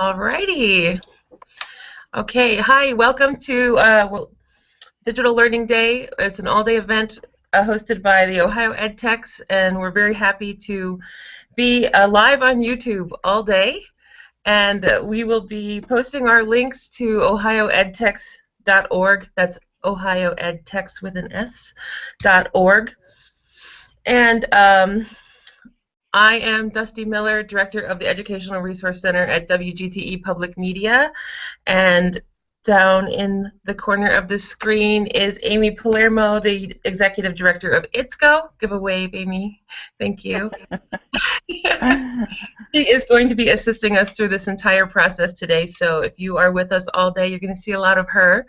Alrighty. Okay. Hi. Welcome to Digital Learning Day. It's an all-day event hosted by the Ohio EdTechs, and we're very happy to be live on YouTube all day. And we will be posting our links to ohioedtechs.org. That's ohioedtechs with an S.org. And I am Dusty Miller, Director of the Educational Resource Center at WGTE Public Media, and down in the corner of the screen is Amy Palermo, the Executive Director of ITSCO. Give a wave, Amy. Thank you. She is going to be assisting us through this entire process today, so if you are with us all day, you're going to see a lot of her,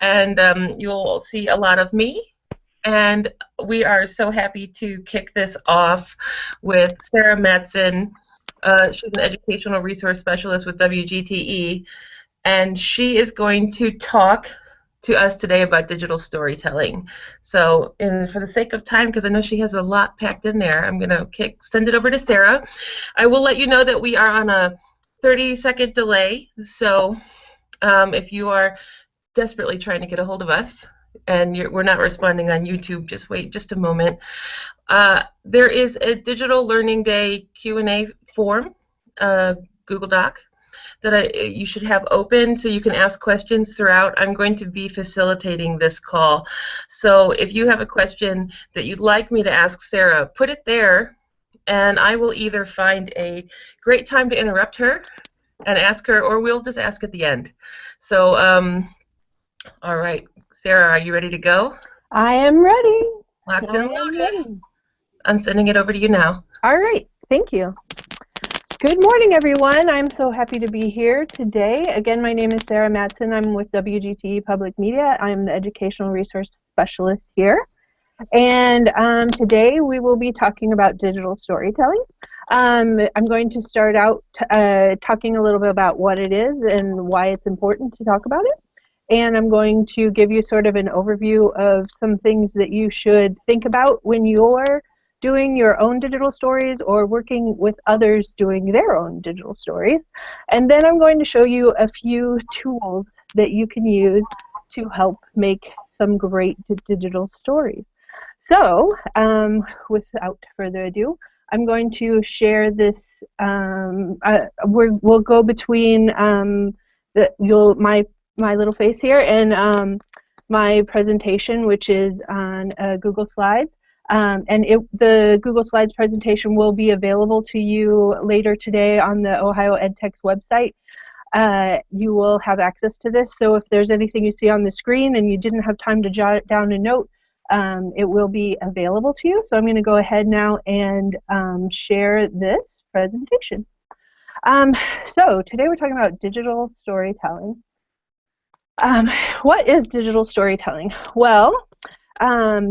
and you'll see a lot of me. And we are so happy to kick this off with Sara Mattson. She's an educational resource specialist with WGTE, and she is going to talk to us today about digital storytelling. So, for the sake of time, because I know she has a lot packed in there, I'm going to send it over to Sara. I will let you know that we are on a 30-second delay, so if you are desperately trying to get a hold of us, and we're not responding on YouTube, just wait just a moment. There is a Digital Learning Day Q&A form, Google Doc, that you should have open so you can ask questions throughout. I'm going to be facilitating this call. So if you have a question that you'd like me to ask Sara, put it there, and I will either find a great time to interrupt her and ask her, or we'll just ask at the end. So, all right. Sara, are you ready to go? I am ready. Locked and loaded. I'm sending it over to you now. All right. Thank you. Good morning, everyone. I'm so happy to be here today. Again, my name is Sara Mattson. I'm with WGTE Public Media. I'm the Educational Resource Specialist here. And today we will be talking about digital storytelling. I'm going to start out talking a little bit about what it is and why it's important to talk about it. And I'm going to give you sort of an overview of some things that you should think about when you're doing your own digital stories or working with others doing their own digital stories. And then I'm going to show you a few tools that you can use to help make some great digital stories. So, without further ado, I'm going to share this. We'll go between my little face here and my presentation, which is on Google Slides. The Google Slides presentation will be available to you later today on the Ohio EdTechs website. You will have access to this, so if there's anything you see on the screen and you didn't have time to jot it down a note, it will be available to you. So I'm going to go ahead now and share this presentation. So today we're talking about digital storytelling. What is digital storytelling? Well,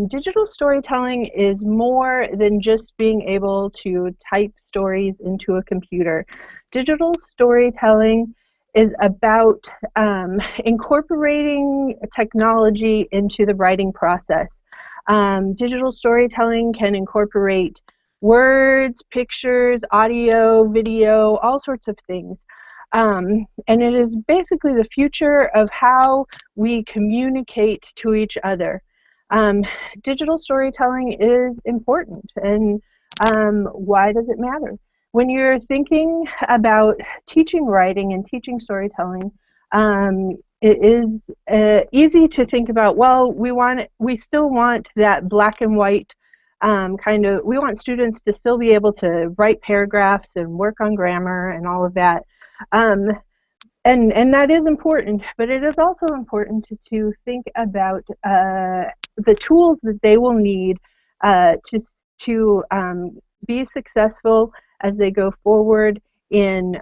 digital storytelling is more than just being able to type stories into a computer. Digital storytelling is about incorporating technology into the writing process. Digital storytelling can incorporate words, pictures, audio, video, all sorts of things. And it is basically the future of how we communicate to each other. Digital storytelling is important, and why does it matter? When you're thinking about teaching writing and teaching storytelling, it is easy to think about, well, we still want that black and white we want students to still be able to write paragraphs and work on grammar and all of that. And that is important, but it is also important to think about the tools that they will need to be successful as they go forward in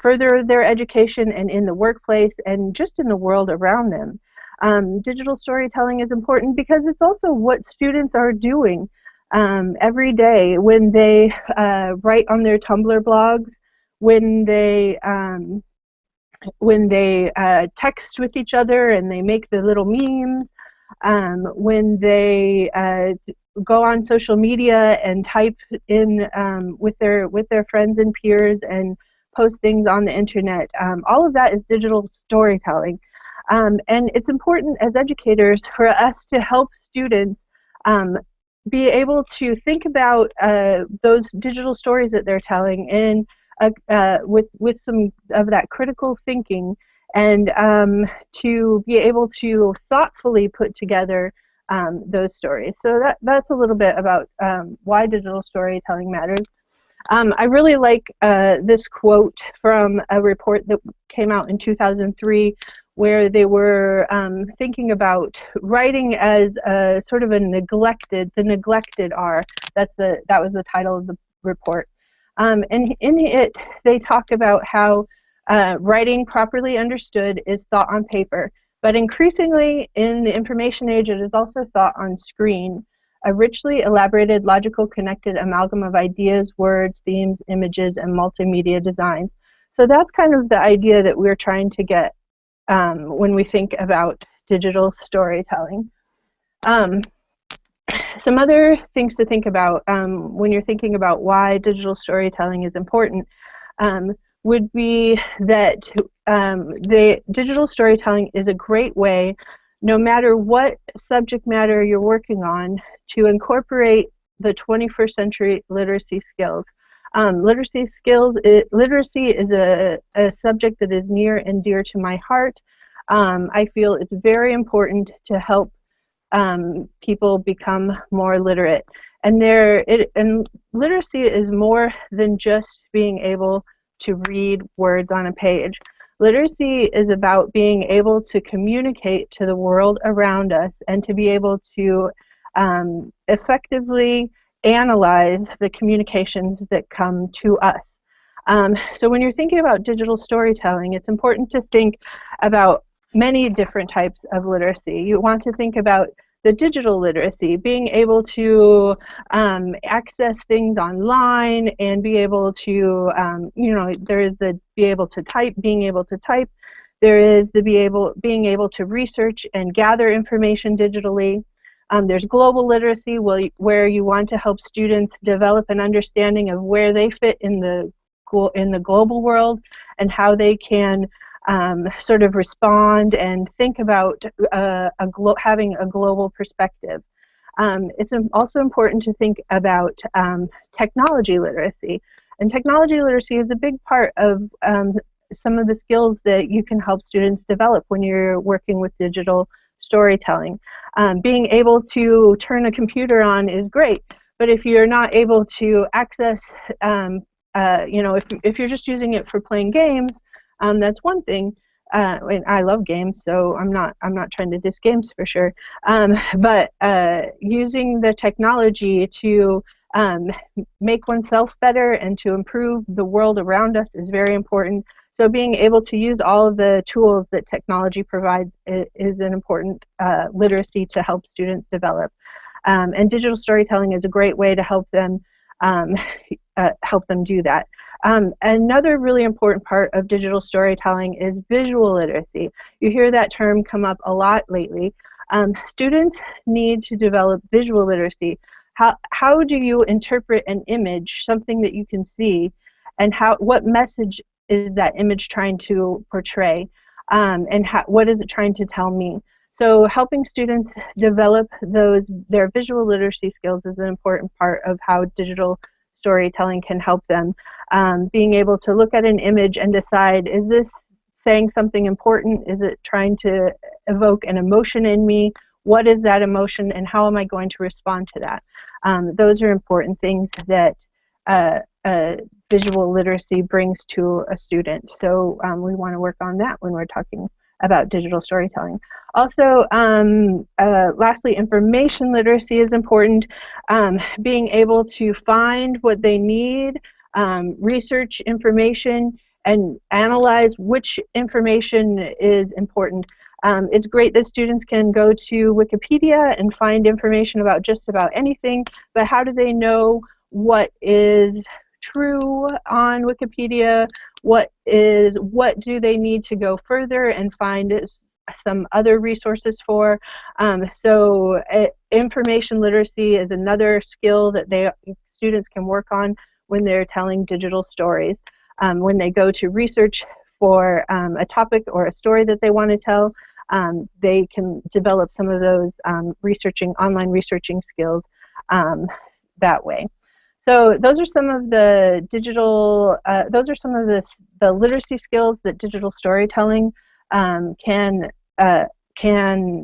further their education and in the workplace and just in the world around them. Digital storytelling is important because it's also what students are doing every day when they write on their Tumblr blogs, when they text with each other and they make the little memes, when they go on social media and type in with their friends and peers and post things on the internet. All of that is digital storytelling. And it's important as educators for us to help students be able to think about those digital stories that they're telling and with some of that critical thinking, and to be able to thoughtfully put together those stories. So that's a little bit about why digital storytelling matters. I really like this quote from a report that came out in 2003, where they were thinking about writing as a sort of the neglected are. That was the title of the report. And in it, they talk about how writing properly understood is thought on paper, but increasingly in the information age, it is also thought on screen. A richly elaborated, logical, connected amalgam of ideas, words, themes, images, and multimedia designs. So that's kind of the idea that we're trying to get when we think about digital storytelling. Some other things to think about when you're thinking about why digital storytelling is important would be that the digital storytelling is a great way, no matter what subject matter you're working on, to incorporate the 21st century literacy skills. Literacy is a subject that is near and dear to my heart. I feel it's very important to help people become more literate. And literacy is more than just being able to read words on a page. Literacy is about being able to communicate to the world around us and to be able to effectively analyze the communications that come to us. So when you're thinking about digital storytelling, it's important to think about many different types of literacy. You want to think about the digital literacy, being able to access things online and be able to, there is the being able to type. There is the being able to research and gather information digitally. There's global literacy, where you want to help students develop an understanding of where they fit in the global world and how they can sort of respond and think about having a global perspective. It's also important to think about technology literacy. And technology literacy is a big part of some of the skills that you can help students develop when you're working with digital storytelling. Being able to turn a computer on is great, but if you're not able to access, if you're just using it for playing games, that's one thing. And I love games, so I'm not trying to diss games for sure. But using the technology to make oneself better and to improve the world around us is very important. So being able to use all of the tools that technology provides is an important literacy to help students develop. And digital storytelling is a great way to help them do that. Another really important part of digital storytelling is visual literacy. You hear that term come up a lot lately. Students need to develop visual literacy. How do you interpret an image, something that you can see, and what message is that image trying to portray, and what is it trying to tell me? So helping students develop their visual literacy skills is an important part of how digital storytelling can help them. Being able to look at an image and decide, is this saying something important? Is it trying to evoke an emotion in me? What is that emotion, and how am I going to respond to that? Those are important things that visual literacy brings to a student. So we want to work on that when we're talking about digital storytelling. Also, lastly, information literacy is important. Being able to find what they need, research information, and analyze which information is important. It's great that students can go to Wikipedia and find information about just about anything, but how do they know what is true on Wikipedia? What do they need to go further and find some other resources for? Information literacy is another skill that students can work on when they're telling digital stories. when they go to research for a topic or a story that they want to tell, they can develop some of those online researching skills that way. So those are some of the the literacy skills that digital storytelling can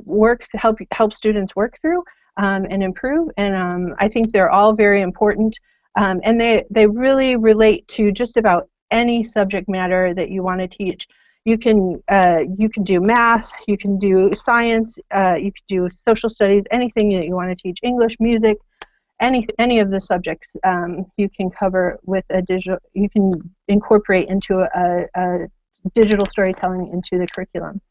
work to help students work through and improve. And I think they're all very important, and they really relate to just about any subject matter that you want to teach. You can do math, you can do science, you can do social studies, anything that you want to teach, English, music, any of the subjects you can cover with a digital. You can incorporate into a digital storytelling into the curriculum.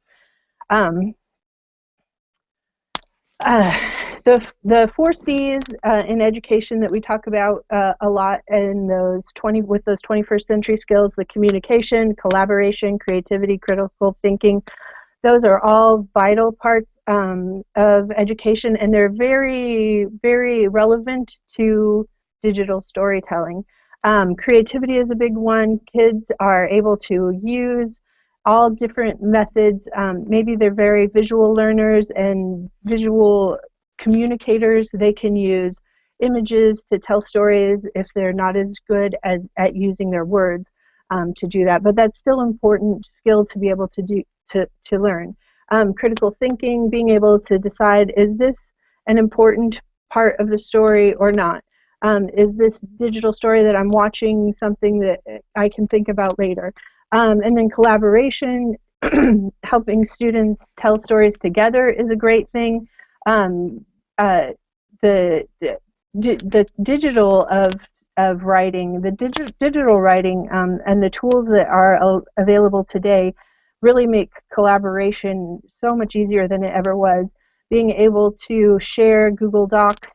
The 4 C's in education that we talk about a lot in those 21st century skills: the communication, collaboration, creativity, critical thinking. Those are all vital parts of education, and they're very, very relevant to digital storytelling. Creativity is a big one. Kids are able to use all different methods. Maybe they're very visual learners and visual communicators. They can use images to tell stories if they're not as good at using their words to do that. But that's still an important skill to be able to do to learn. Critical thinking, being able to decide, is this an important part of the story or not? Is this digital story that I'm watching something that I can think about later? And then collaboration, helping students tell stories together is a great thing. The digital of writing, digital writing, and the tools that are available today really make collaboration so much easier than it ever was. Being able to share Google Docs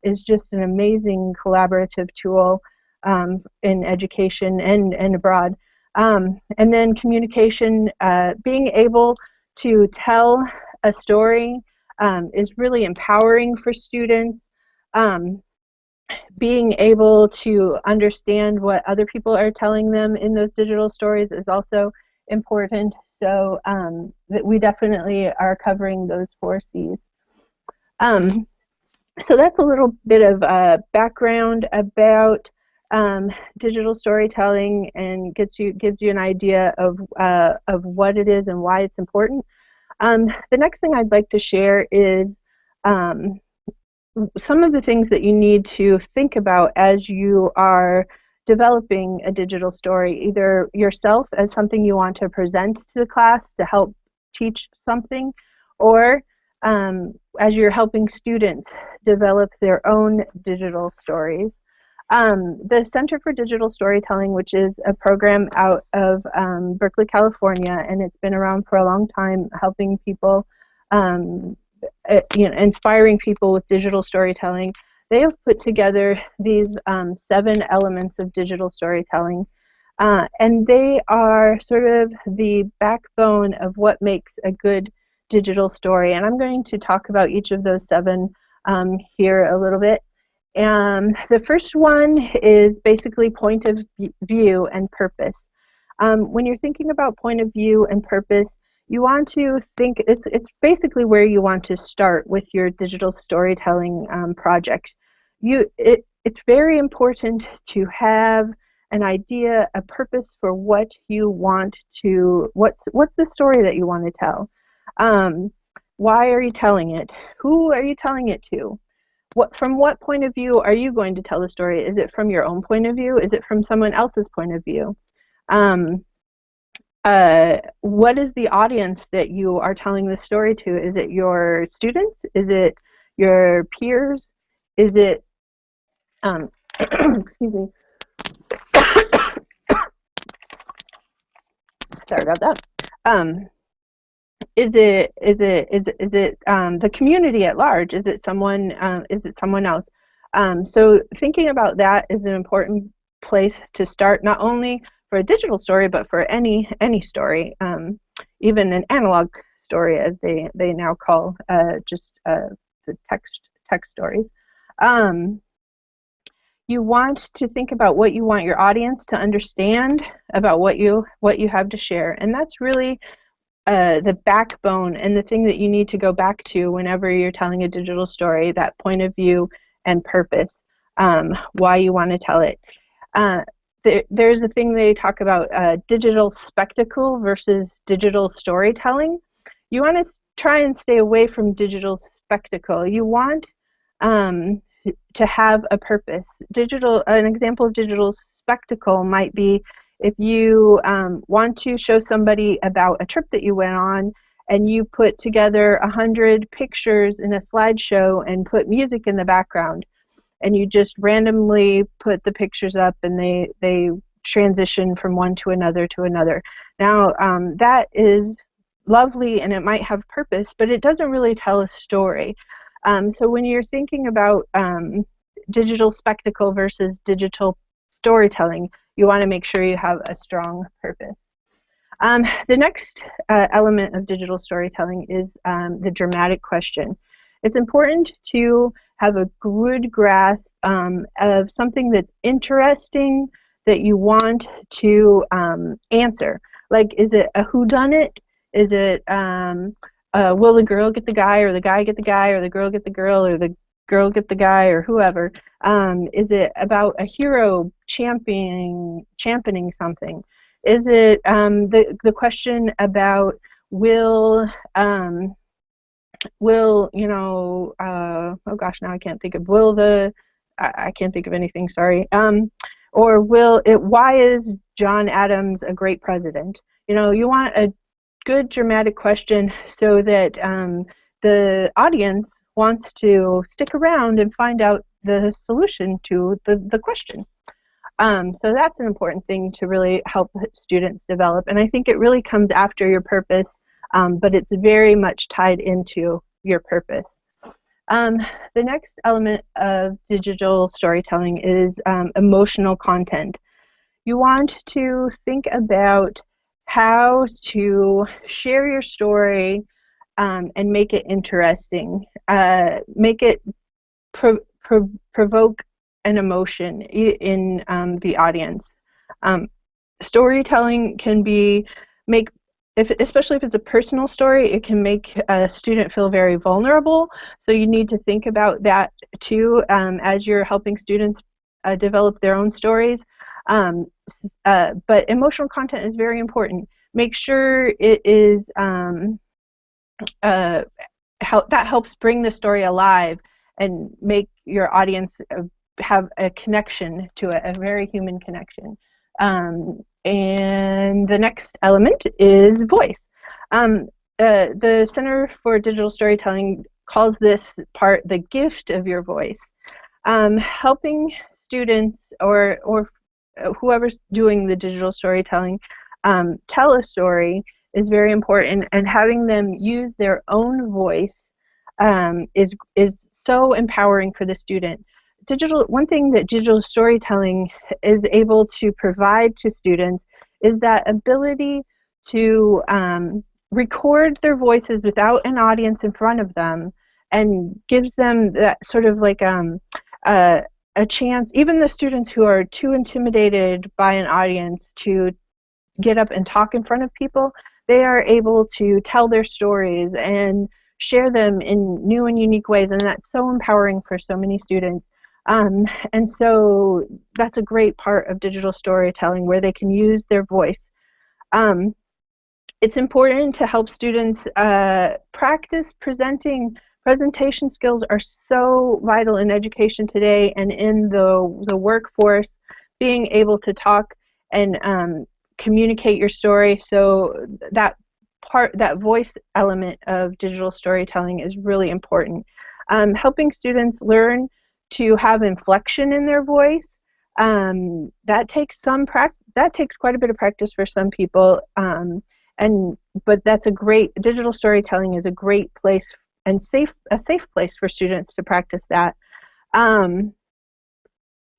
is just an amazing collaborative tool in education and abroad. And then communication, being able to tell a story is really empowering for students. Being able to understand what other people are telling them in those digital stories is also important. So that we definitely are covering those 4 C's. So that's a little bit of background about digital storytelling, and gives you an idea of what it is and why it's important. The next thing I'd like to share is some of the things that you need to think about as you are developing a digital story, either yourself as something you want to present to the class to help teach something, or as you're helping students develop their own digital stories. The Center for Digital Storytelling, which is a program out of Berkeley, California, and it's been around for a long time, helping people, inspiring people with digital storytelling. They have put together these 7 elements of digital storytelling, and they are sort of the backbone of what makes a good digital story. And I'm going to talk about each of those 7 here a little bit. And the first one is basically point of view and purpose. When you're thinking about point of view and purpose, you want to think, it's basically where you want to start with your digital storytelling project. It's very important to have an idea, a purpose for what you want to, what's the story that you want to tell? Why are you telling it? Who are you telling it to? From what point of view are you going to tell the story? Is it from your own point of view? Is it from someone else's point of view? What is the audience that you are telling the story to? Is it your students? Is it your peers? Is it, excuse me. Sorry about that. Is it the community at large? Is it someone else? So thinking about that is an important place to start, not only for a digital story, but for any story, even an analog story, as they now call just the text stories. You want to think about what you want your audience to understand about what you have to share, and that's really the backbone and the thing that you need to go back to whenever you're telling a digital story, that point of view and purpose, why you want to tell it. There's a thing they talk about, digital spectacle versus digital storytelling. You want to try and stay away from digital spectacle. You want to have a purpose. An example of digital spectacle might be if you want to show somebody about a trip that you went on, and you put together 100 pictures in a slideshow and put music in the background, and you just randomly put the pictures up, and they transition from one to another to another. Now that is lovely and it might have purpose, but it doesn't really tell a story. So when you're thinking about digital spectacle versus digital storytelling, you want to make sure you have a strong purpose. The next element of digital storytelling is the dramatic question. It's important to have a good grasp of something that's interesting that you want to answer. Like, is it a whodunit? Is it will the girl get the guy, or the guy get the guy, or the girl get the girl, or the girl get the guy, or whoever? Is it about a hero championing something? Is it the question about will oh gosh, now I can't think of I can't think of anything, sorry. Or why is John Adams a great president? You want a good dramatic question so that the audience wants to stick around and find out the solution to the question. So that's an important thing to really help students develop, and I think it really comes after your purpose, but it's very much tied into your purpose. The next element of digital storytelling is emotional content. You want to think about how to share your story and make it interesting, make it provoke an emotion in the audience. Storytelling can especially if it's a personal story, it can make a student feel very vulnerable. So you need to think about that too as you're helping students develop their own stories. But emotional content is very important. Make sure it is that helps bring the story alive and make your audience have a connection to it, a very human connection. And the next element is voice. The Center for Digital Storytelling calls this part the gift of your voice. Helping students or whoever's doing the digital storytelling tell a story is very important, and having them use their own voice is so empowering for the student. One thing that digital storytelling is able to provide to students is that ability to record their voices without an audience in front of them, and gives them that sort of like a chance. Even the students who are too intimidated by an audience to get up and talk in front of people, they are able to tell their stories and share them in new and unique ways, and that's so empowering for so many students. And so that's a great part of digital storytelling, where they can use their voice. It's important to help students practice presenting. Presentation skills are so vital in education today and in the workforce. Being able to talk and communicate your story, so that voice element of digital storytelling is really important. Helping students learn to have inflection in their voice, that takes quite a bit of practice for some people, but digital storytelling is a great place and a safe place for students to practice that. And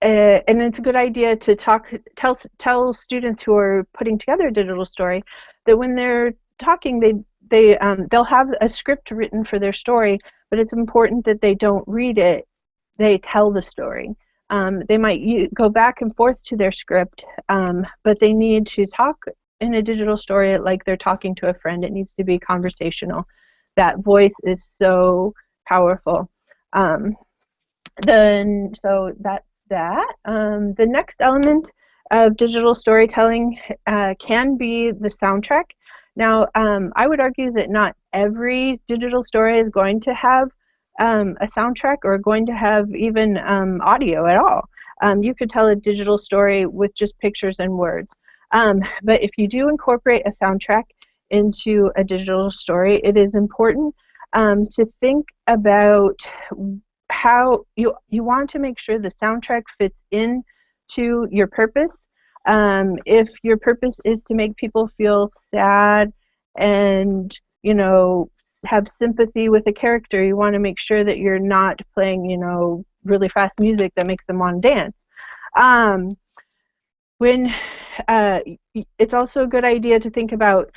it's a good idea to tell students who are putting together a digital story that when they're talking, they'll have a script written for their story, but it's important that they don't read it. They tell the story. They might go back and forth to their script, but they need to talk in a digital story like they're talking to a friend. It needs to be conversational. That voice is so powerful. So that's that. The next element of digital storytelling can be the soundtrack. Now, I would argue that not every digital story is going to have a soundtrack or going to have even audio at all. You could tell a digital story with just pictures and words. But if you do incorporate a soundtrack into a digital story, it is important to think about how you want to make sure the soundtrack fits in to your purpose. If your purpose is to make people feel sad and, you know, have sympathy with a character, you want to make sure that you're not playing, you know, really fast music that makes them want to dance. When it's also a good idea to think about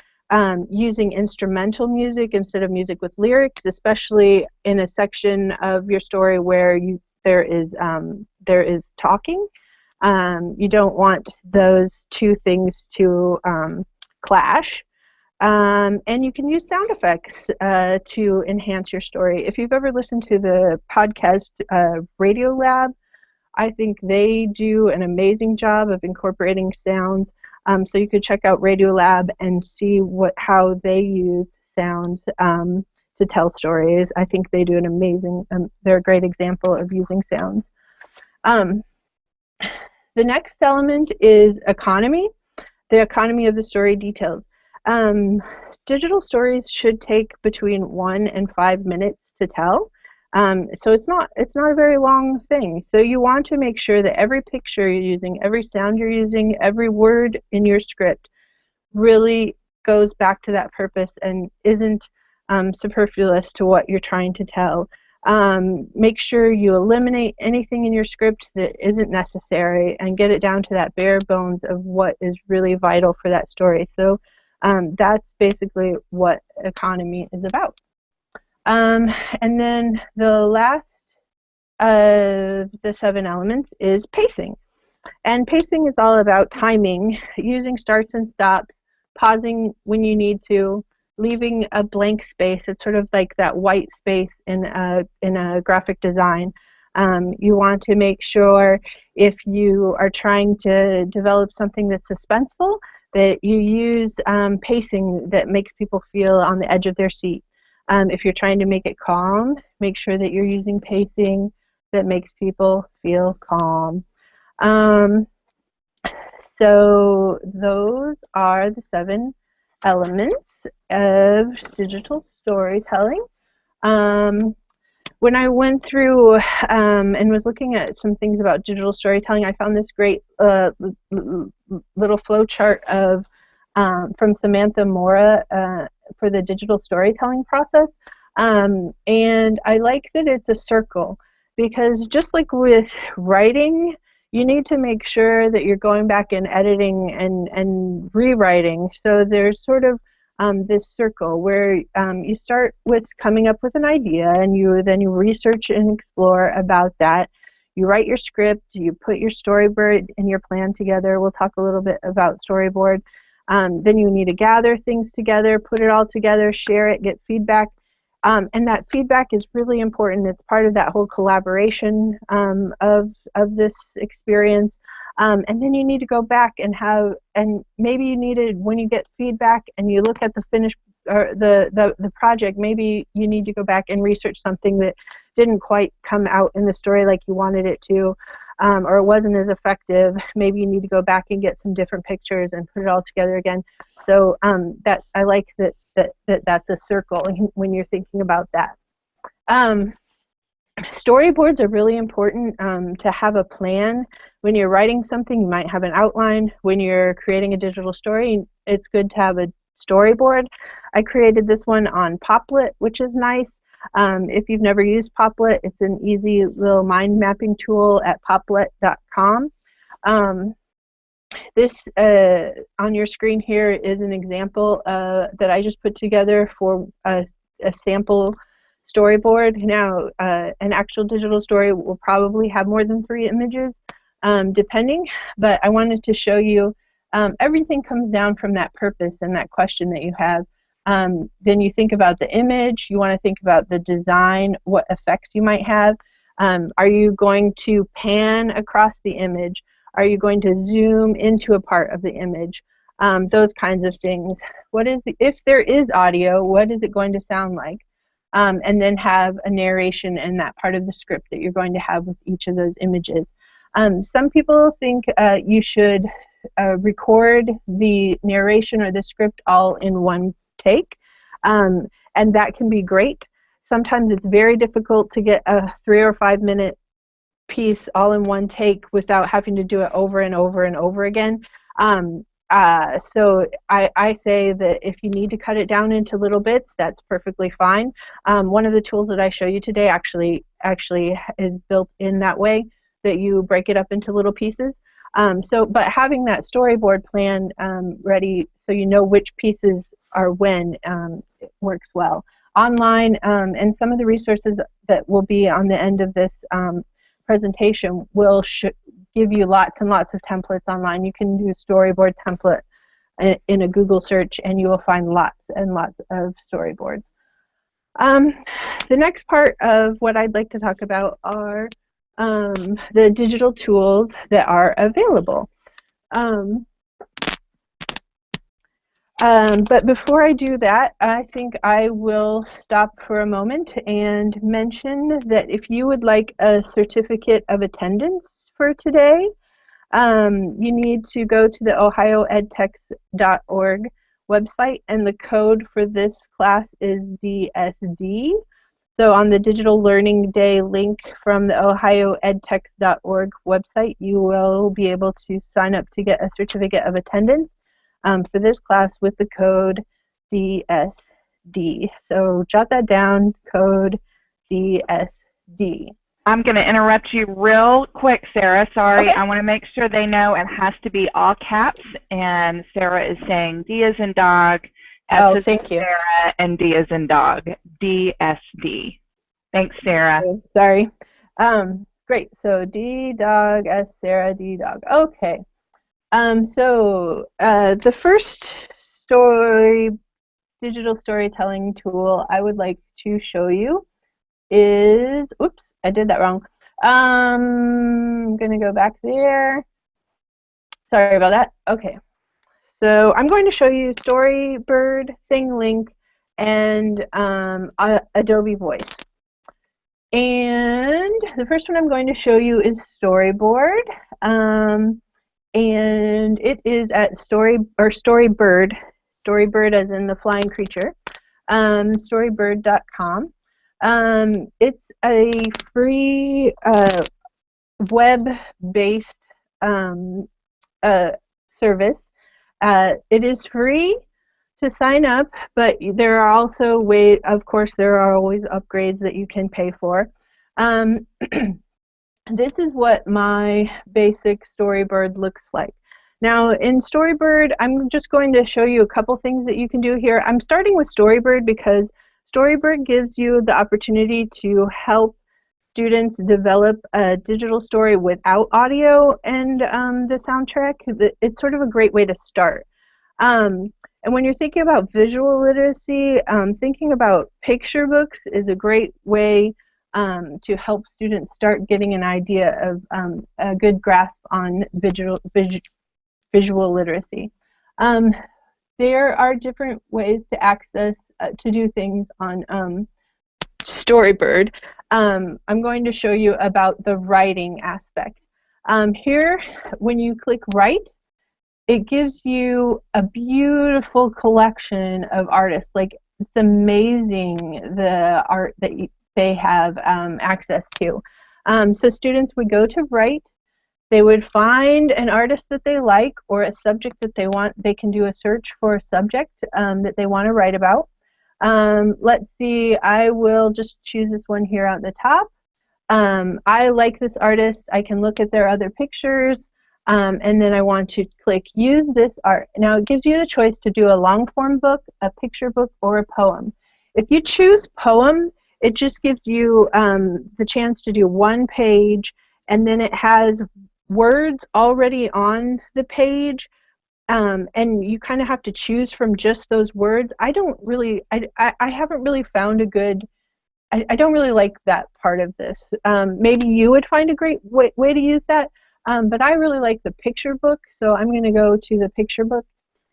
using instrumental music instead of music with lyrics, especially in a section of your story where there is talking. You don't want those two things to clash. And you can use sound effects to enhance your story. If you've ever listened to the podcast Radio Lab, I think they do an amazing job of incorporating sounds. So you could check out Radiolab and see how they use sound to tell stories. I think they do an amazing, they're a great example of using sounds. The next element is economy, the economy of the story details. Digital stories should take between 1 and 5 minutes to tell. So it's not a very long thing. So you want to make sure that every picture you're using, every sound you're using, every word in your script really goes back to that purpose and isn't superfluous to what you're trying to tell. Make sure you eliminate anything in your script that isn't necessary and get it down to that bare bones of what is really vital for that story. So that's basically what economy is about. And then the last of the 7 elements is pacing. And pacing is all about timing, using starts and stops, pausing when you need to, leaving a blank space. It's sort of like that white space in a graphic design. You want to make sure if you are trying to develop something that's suspenseful, that you use pacing that makes people feel on the edge of their seat. If you're trying to make it calm, make sure that you're using pacing that makes people feel calm. So those are the 7 elements of digital storytelling. When I went through and was looking at some things about digital storytelling, I found this great little flow chart of from Samantha Mora for the digital storytelling process. And I like that it's a circle, because just like with writing, you need to make sure that you're going back and editing and rewriting. So there's sort of this circle where you start with coming up with an idea, and then you research and explore about that. You write your script, you put your storyboard and your plan together. We'll talk a little bit about storyboard. Then you need to gather things together, put it all together, share it, get feedback. And that feedback is really important. It's part of that whole collaboration of this experience. And then you need to go back and maybe you need to, when you get feedback and you look at the finished or the project, maybe you need to go back and research something that didn't quite come out in the story like you wanted it to. Or it wasn't as effective. Maybe you need to go back and get some different pictures and put it all together again. So that I like that's a circle when you're thinking about that. Storyboards are really important to have a plan. When you're writing something, you might have an outline. When you're creating a digital story, it's good to have a storyboard. I created this one on Poplet, which is nice. If you've never used Poplet, it's an easy little mind mapping tool at poplet.com. This on your screen here is an example that I just put together for a sample Storyboard. Now, an actual digital story will probably have more than 3 images, depending, but I wanted to show you everything comes down from that purpose and that question that you have. Then you think about the image, you want to think about the design, what effects you might have. Are you going to pan across the image? Are you going to zoom into a part of the image? Those kinds of things. If there is audio, what is it going to sound like? And then have a narration in that part of the script that you're going to have with each of those images. Some people think you should record the narration or the script all in one take, and that can be great. Sometimes it's very difficult to get a 3 or 5 minute piece all in one take without having to do it over and over and over again. So I say that if you need to cut it down into little bits, that's perfectly fine. One of the tools that I show you today actually is built in that way, that you break it up into little pieces. But having that storyboard plan ready so you know which pieces are when, it works well. Online, and some of the resources that will be on the end of this presentation will give you lots and lots of templates online. You can do storyboard template in a Google search and you will find lots and lots of storyboards. The next part of what I'd like to talk about are the digital tools that are available. But before I do that, I think I will stop for a moment and mention that if you would like a certificate of attendance for today, you need to go to the ohioedtext.org website, and the code for this class is DSD. So on the Digital Learning Day link from the ohioedtext.org website, you will be able to sign up to get a certificate of attendance for this class with the code DSD. So jot that down, code DSD. I'm going to interrupt you real quick, Sarah. Sorry, Okay. I want to make sure they know it has to be all caps, and Sarah is saying D as in dog, S as in Sarah, and D as in dog, DSD. Thanks, Sarah. Sorry. Great, so D dog, S Sarah, D dog. Okay. So the first digital storytelling tool I would like to show you is, oops, I did that wrong. I'm going to go back there. Sorry about that. Okay. So I'm going to show you Storybird, Thinglink, and Adobe Voice. And the first one I'm going to show you is Storyboard. And it is at Storybird, Storybird as in the flying creature, storybird.com. It's a free web-based service. It is free to sign up, but there are also ways, of course, there are always upgrades that you can pay for. This is what my basic Storybird looks like. Now in Storybird, I'm just going to show you a couple things that you can do here. I'm starting with Storybird because Storybird gives you the opportunity to help students develop a digital story without audio and the soundtrack. It's sort of a great way to start. And when you're thinking about visual literacy, thinking about picture books is a great way to help students start getting an idea of a good grasp on visual literacy. There are different ways to access, to do things on Storybird. I'm going to show you about the writing aspect. Here, when you click Write, it gives you a beautiful collection of artists. Like, it's amazing the art that they have access to. So students would go to Write, they would find an artist that they like or a subject that they want. They can do a search for a subject that they want to write about. Let's see, I will just choose this one here at the top. I like this artist. I can look at their other pictures, and then I want to click Use This Art. Now it gives you the choice to do a long form book, a picture book, or a poem. If you choose poem, it just gives you the chance to do one page, and then it has words already on the page, and you kind of have to choose from just those words. I haven't really found a good, I don't really like that part of this. Maybe you would find a great way to use that, but I really like the picture book, so I'm going to go to the picture book,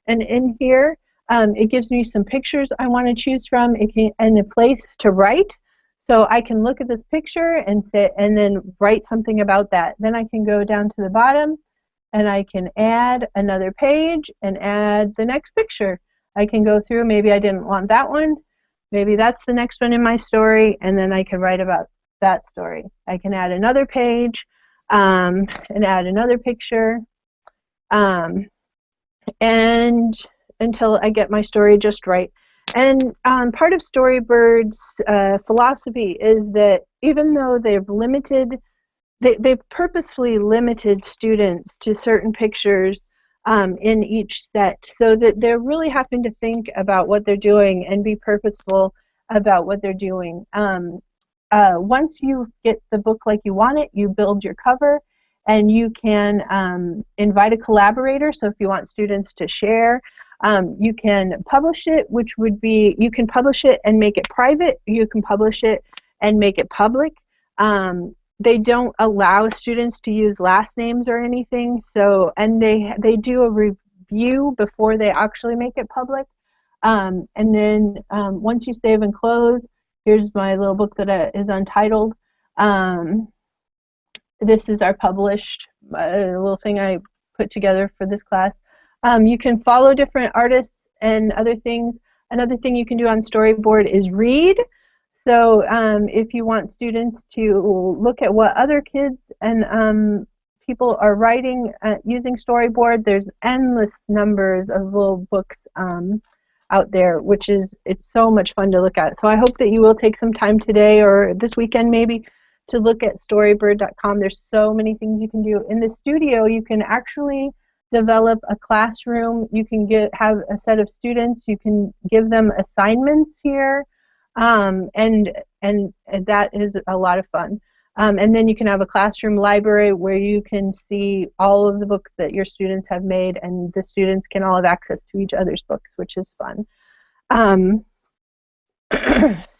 and in here it gives me some pictures I want to choose from, and a place to write, so I can look at this picture and then write something about that. Then I can go down to the bottom and I can add another page and add the next picture. I can go through, maybe I didn't want that one, maybe that's the next one in my story, and then I can write about that story. I can add another page and add another picture, and until I get my story just right. And part of Storybird's philosophy is that even though they've purposefully limited students to certain pictures in each set, so that they're really having to think about what they're doing and be purposeful about what they're doing. Once you get the book like you want it, you build your cover, and you can invite a collaborator. So if you want students to share, you can publish it, which would be, you can publish it and make it private, you can publish it and make it public. They don't allow students to use last names or anything, so, and they do a review before they actually make it public. And then once you save and close, here's my little book that is untitled. This is our published little thing I put together for this class. You can follow different artists and other things. Another thing you can do on Storyboard is read. So if you want students to look at what other kids and people are writing using Storyboard, there's endless numbers of little books out there, which is, it's so much fun to look at. So I hope that you will take some time today or this weekend maybe to look at storybird.com. There's so many things you can do. In the studio, you can actually develop a classroom. You can have a set of students. You can give them assignments here, and that is a lot of fun. And then you can have a classroom library where you can see all of the books that your students have made, and the students can all have access to each other's books, which is fun.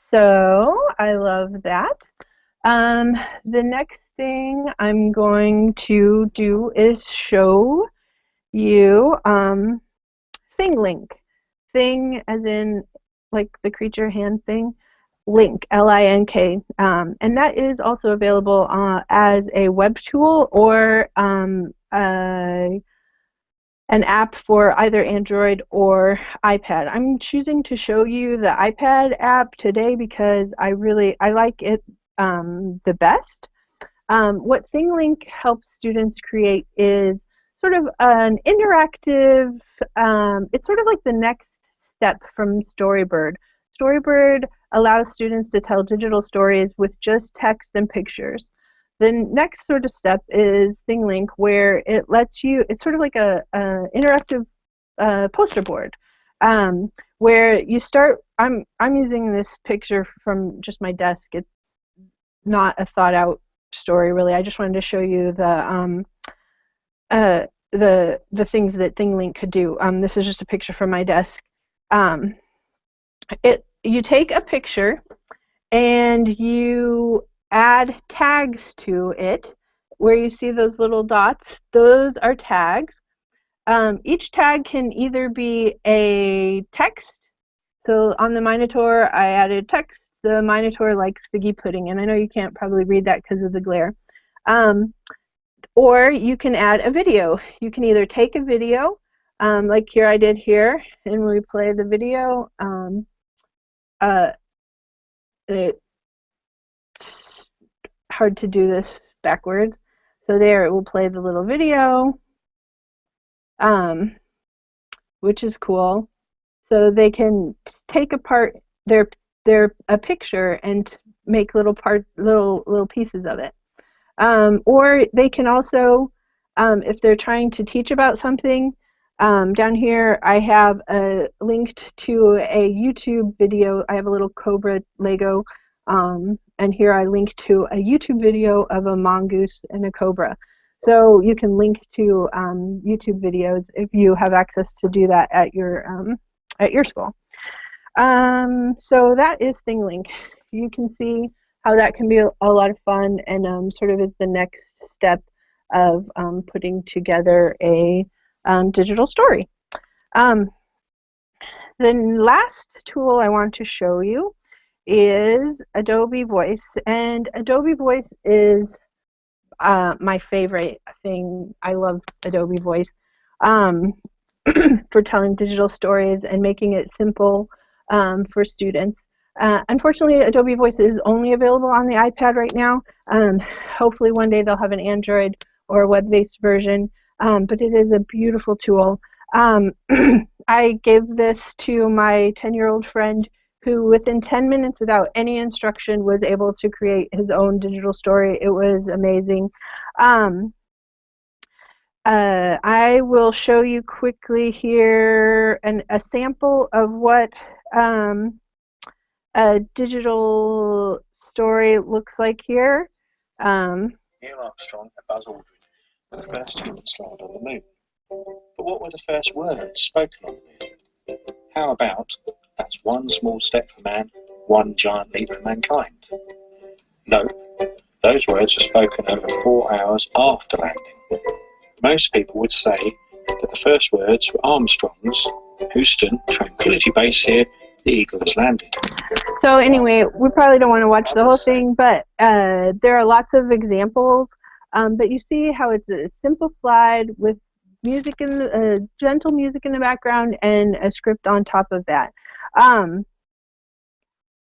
So I love that. The next thing I'm going to do is show you Thinglink. Thing as in like the creature hand thing. Link, L-I-N-K, and that is also available as a web tool or an app for either Android or iPad. I'm choosing to show you the iPad app today because I like it the best. What Thinglink helps students create is sort of an interactive, it's sort of like the next step from Storybird. Storybird allows students to tell digital stories with just text and pictures. The next sort of step is Thinglink, where it lets you, it's sort of like a interactive poster board, where you start, I'm using this picture from just my desk. It's not a thought out story really. I just wanted to show you the things that Thinglink could do. This is just a picture from my desk. You take a picture and you add tags to it. Where you see those little dots, those are tags. Each tag can either be a text. So on the Minotaur, I added text. The Minotaur likes figgy pudding, and I know you can't probably read that because of the glare. Or you can add a video. You can either take a video, like here I did here, and when we play the video, it's hard to do this backwards. So there, it will play the little video, which is cool. So they can take apart a picture and make little pieces of it. Or they can also, if they're trying to teach about something, down here I have linked to a YouTube video. I have a little Cobra Lego And here I link to a YouTube video of a mongoose and a cobra. So you can link to YouTube videos if you have access to do that at your school. So that is Thinglink. You can see how that can be a lot of fun, and sort of is the next step of putting together a digital story. The last tool I want to show you is Adobe Voice, and Adobe Voice is my favorite thing. I love Adobe Voice for telling digital stories and making it simple for students. Unfortunately, Adobe Voice is only available on the iPad right now. Hopefully one day they'll have an Android or a web-based version, but it is a beautiful tool. I gave this to my 10-year-old friend who within 10 minutes without any instruction was able to create his own digital story. It was amazing. I will show you quickly here a sample of what a digital story looks like here. Neil Armstrong and Buzz Aldrin were the first humans to land on the moon. But what were the first words spoken on the moon? How about, that's one small step for man, one giant leap for mankind? No, those words were spoken over 4 hours after landing. Most people would say that the first words were Armstrong's, Houston, Tranquility Base here, the Eagle has landed. So anyway, we probably don't want to watch the whole thing, but there are lots of examples. But you see how it's a simple slide with music gentle music in the background and a script on top of that.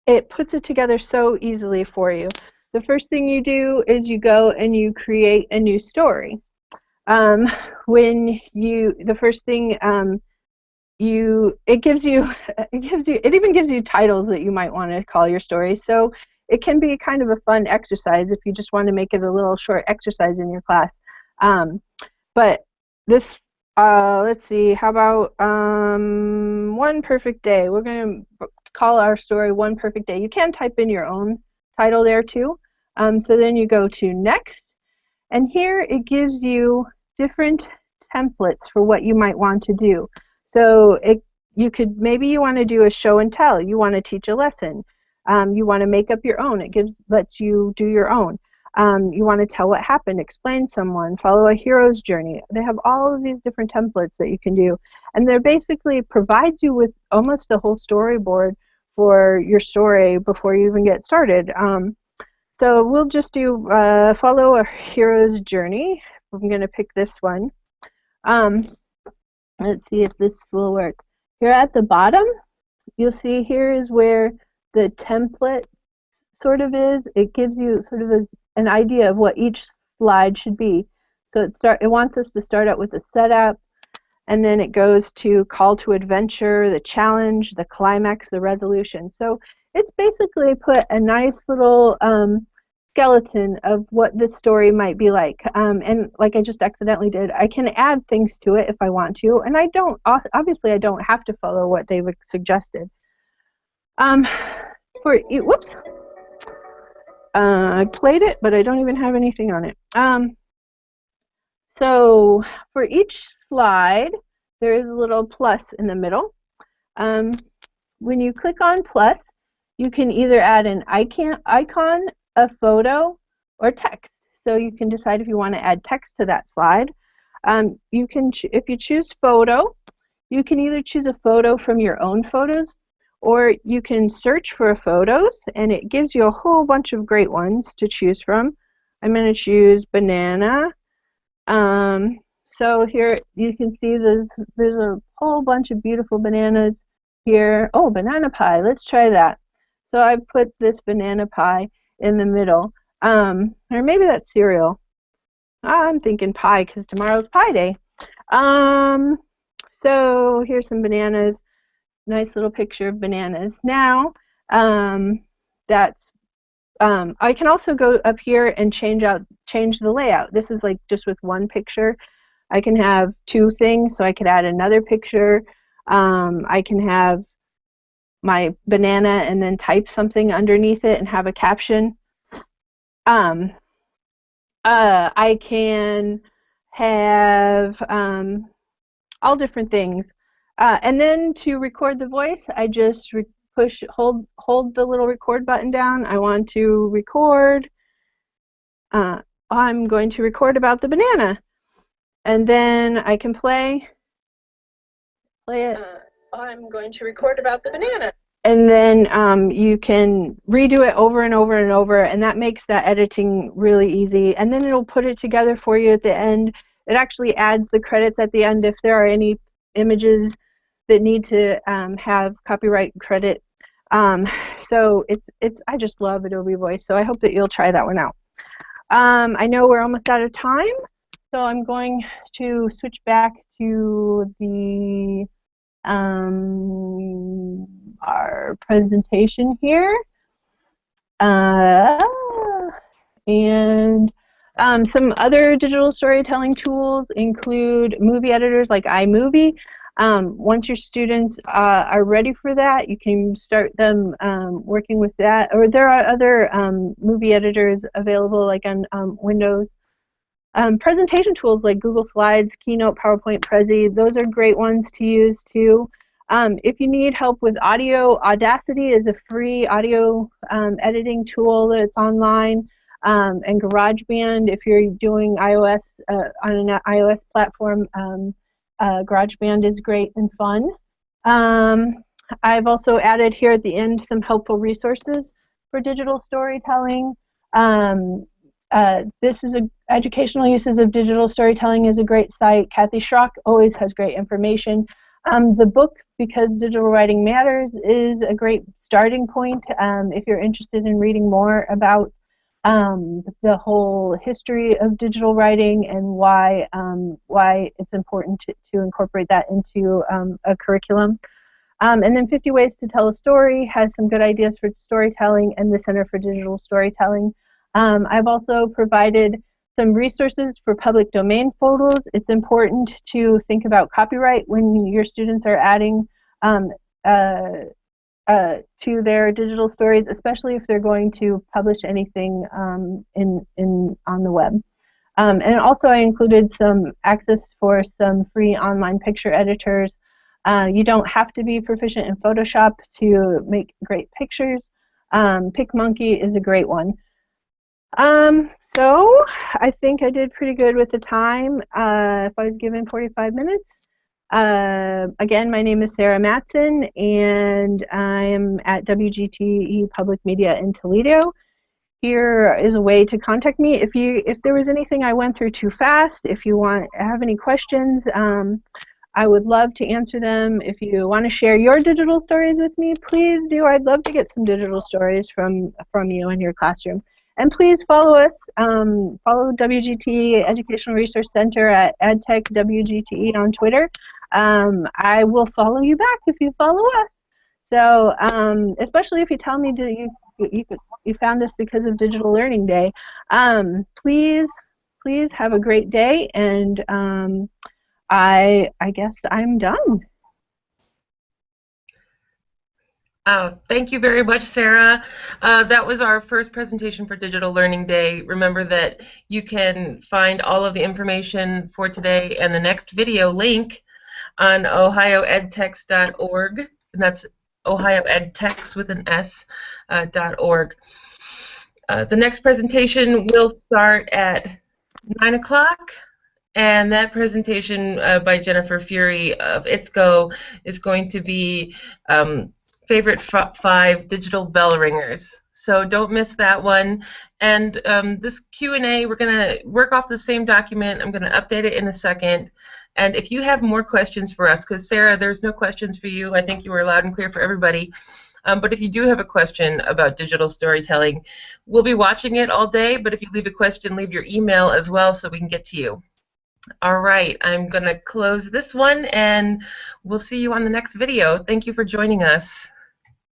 It puts it together so easily for you. The first thing you do is you go and you create a new story. It even gives you titles that you might want to call your story. So it can be kind of a fun exercise if you just want to make it a little short exercise in your class. But this, let's see, how about One Perfect Day? We're going to call our story One Perfect Day. You can type in your own title there too. So then you go to Next, and here it gives you different templates for what you might want to do. So maybe you want to do a show and tell. You want to teach a lesson. You want to make up your own. It lets you do your own. You want to tell what happened, explain someone, follow a hero's journey. They have all of these different templates that you can do, and they're basically provides you with almost a whole storyboard for your story before you even get started. So we'll just do follow a hero's journey. I'm going to pick this one. Let's see if this will work. Here at the bottom, you'll see here is where the template sort of is. It gives you sort of an idea of what each slide should be. So it wants us to start out with a setup, and then it goes to call to adventure, the challenge, the climax, the resolution. So it's basically put a nice little skeleton of what this story might be like. And like I just accidentally did, I can add things to it if I want to, and obviously I don't have to follow what they've suggested. Whoops. I played it, but I don't even have anything on it. So for each slide, there is a little plus in the middle. When you click on plus, you can either add an icon, a photo, or text. So you can decide if you want to add text to that slide. If you choose photo, you can either choose a photo from your own photos, or you can search for photos, and it gives you a whole bunch of great ones to choose from. I'm going to choose banana. So here you can see there's a whole bunch of beautiful bananas here. Oh, banana pie. Let's try that. So I put this banana pie in the middle. Or maybe that's cereal. I'm thinking pie because tomorrow's pie day. So here's some bananas. Nice little picture of bananas. Now, I can also go up here and change the layout. This is like just with one picture. I can have two things, so I could add another picture. I can have my banana and then type something underneath it and have a caption. I can have all different things. And then to record the voice, I just hold the little record button down. I want to record. I'm going to record about the banana. And then I can play it. I'm going to record about the banana. And then you can redo it over and over and over, and that makes that editing really easy. And then it'll put it together for you at the end. It actually adds the credits at the end if there are any images that need to have copyright credit. So I just love Adobe Voice, so I hope that you'll try that one out. I know we're almost out of time, so I'm going to switch back to the our presentation here, and some other digital storytelling tools include movie editors like iMovie. Once your students are ready for that, you can start them working with that, or there are other movie editors available like on Windows. Presentation tools like Google Slides, Keynote, PowerPoint, Prezi, those are great ones to use too. If you need help with audio, Audacity is a free audio editing tool that's online, and GarageBand, if you're doing iOS on an iOS platform, GarageBand is great and fun. I've also added here at the end some helpful resources for digital storytelling. This is Educational Uses of Digital Storytelling is a great site. Kathy Schrock always has great information. The book, Because Digital Writing Matters, is a great starting point if you're interested in reading more about the whole history of digital writing and why it's important to incorporate that into a curriculum. And then 50 Ways to Tell a Story has some good ideas for storytelling, and the Center for Digital Storytelling. I've also provided some resources for public domain photos. It's important to think about copyright when your students are adding to their digital stories, especially if they're going to publish anything on the web. And also I included some access for some free online picture editors. You don't have to be proficient in Photoshop to make great pictures. PicMonkey is a great one. So I think I did pretty good with the time if I was given 45 minutes. Again, my name is Sara Mattson, and I am at WGTE Public Media in Toledo. Here is a way to contact me if there was anything I went through too fast. If you have any questions, I would love to answer them. If you want to share your digital stories with me, please do. I'd love to get some digital stories from you in your classroom. And please follow us. Follow WGTE Educational Resource Center at EdTech WGTE on Twitter. I will follow you back if you follow us. So especially if you tell me that you found us because of Digital Learning Day. Please have a great day, and I guess I'm done. Thank you very much, Sara. That was our first presentation for Digital Learning Day. Remember that you can find all of the information for today and the next video link on ohioedtex.org, and that's ohioedtex with an S, .org. The next presentation will start at 9 o'clock, and that presentation by Jennifer Fury of ITSCO is going to be favorite 5 digital bell ringers. So don't miss that one. And this Q&A, we're going to work off the same document. I'm going to update it in a second. And if you have more questions for us, because Sara, there's no questions for you. I think you were loud and clear for everybody. But if you do have a question about digital storytelling, we'll be watching it all day. But if you leave a question, leave your email as well so we can get to you. All right, I'm going to close this one, and we'll see you on the next video. Thank you for joining us.